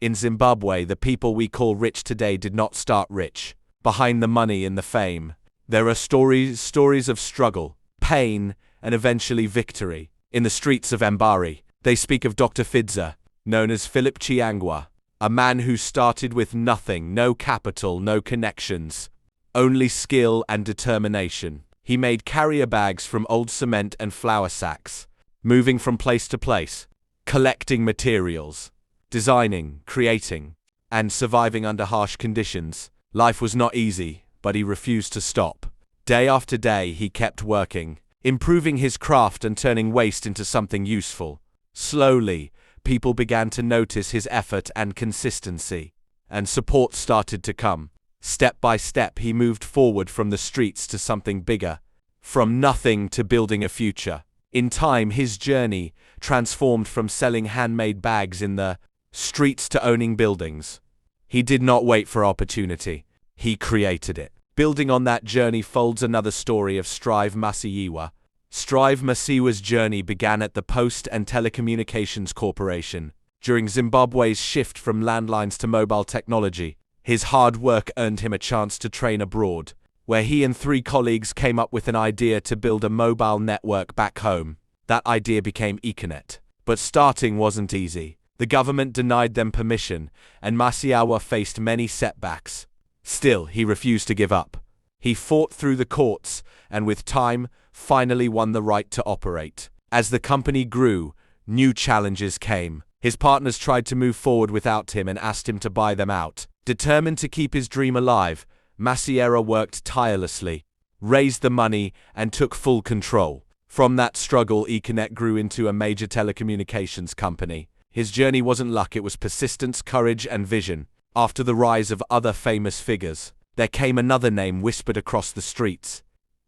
In Zimbabwe, the people we call rich today did not start rich. Behind the money and the fame, there are stories of struggle, pain, and eventually victory. In the streets of Mbari, they speak of Dr. Fidza, known as Philip Chiangwa, a man who started with nothing, no capital, no connections, only skill and determination. He made carrier bags from old cement and flour sacks, moving from place to place, collecting materials, designing, creating, and surviving under harsh conditions. Life was not easy, but he refused to stop. Day after day, he kept working, improving his craft and turning waste into something useful. Slowly, people began to notice his effort and consistency, and support started to come. Step by step, he moved forward from the streets to something bigger, from nothing to building a future. In time, his journey transformed from selling handmade bags in the streets to owning buildings. He did not wait for opportunity. He created it. Building on that journey folds another story of Strive Masiyiwa. Strive Masiyiwa's journey began at the Post and Telecommunications Corporation. During Zimbabwe's shift from landlines to mobile technology, his hard work earned him a chance to train abroad, where he and 3 colleagues came up with an idea to build a mobile network back home. That idea became Econet. But starting wasn't easy. The government denied them permission, and Masiyiwa faced many setbacks. Still, he refused to give up. He fought through the courts, and with time, finally won the right to operate. As the company grew, new challenges came. His partners tried to move forward without him and asked him to buy them out. Determined to keep his dream alive, Masiyiwa worked tirelessly, raised the money, and took full control. From that struggle, Econet grew into a major telecommunications company. His journey wasn't luck, it was persistence, courage, and vision. After the rise of other famous figures, there came another name whispered across the streets.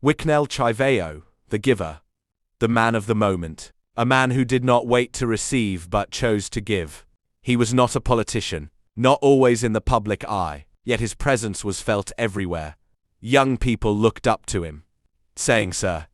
Wicknell Chivayo, the giver, the man of the moment, a man who did not wait to receive but chose to give. He was not a politician, not always in the public eye, yet his presence was felt everywhere. Young people looked up to him, saying, "Sir,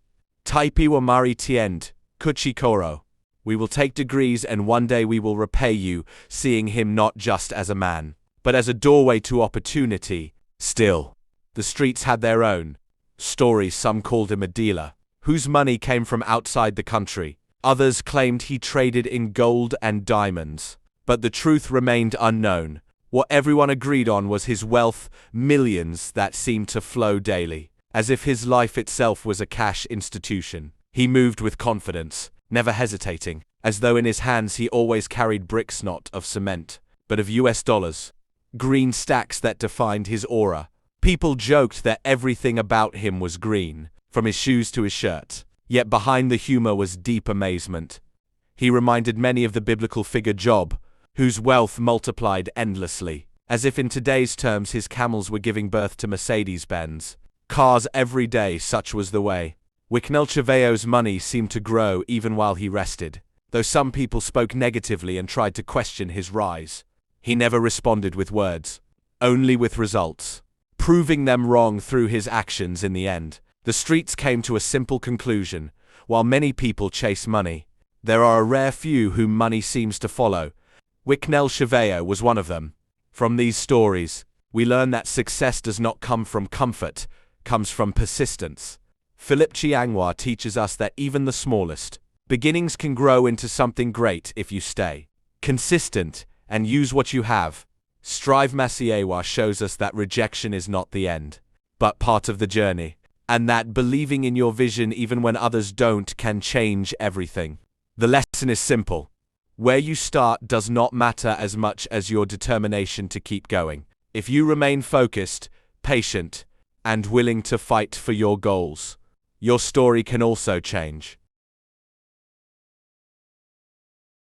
Taipi wa mari tiend, kuchikoro. We will take degrees and one day we will repay you," seeing him not just as a man, but as a doorway to opportunity. Still, the streets had their own stories. Some called him a dealer, whose money came from outside the country. Others claimed he traded in gold and diamonds. But the truth remained unknown. What everyone agreed on was his wealth, millions that seemed to flow daily, as if his life itself was a cash institution. He moved with confidence, never hesitating, as though in his hands he always carried bricks not of cement, but of US dollars. Green stacks that defined his aura. People joked that everything about him was green, from his shoes to his shirt. Yet behind the humor was deep amazement. He reminded many of the biblical figure Job, whose wealth multiplied endlessly. As if in today's terms his camels were giving birth to Mercedes-Benz cars every day, such was the way. Wicknell Chivayo's money seemed to grow even while he rested. Though some people spoke negatively and tried to question his rise, he never responded with words, only with results, proving them wrong through his actions. In the end, the streets came to a simple conclusion. While many people chase money, there are a rare few whom money seems to follow. Wicknell Chivayo was one of them. From these stories, we learn that success does not come from comfort, comes from persistence. Philip Chiangwa teaches us that even the smallest beginnings can grow into something great if you stay consistent and use what you have. Strive Masiyiwa shows us that rejection is not the end, but part of the journey, and that believing in your vision even when others don't can change everything. The lesson is simple. Where you start does not matter as much as your determination to keep going. If you remain focused, patient, and willing to fight for your goals, your story can also change.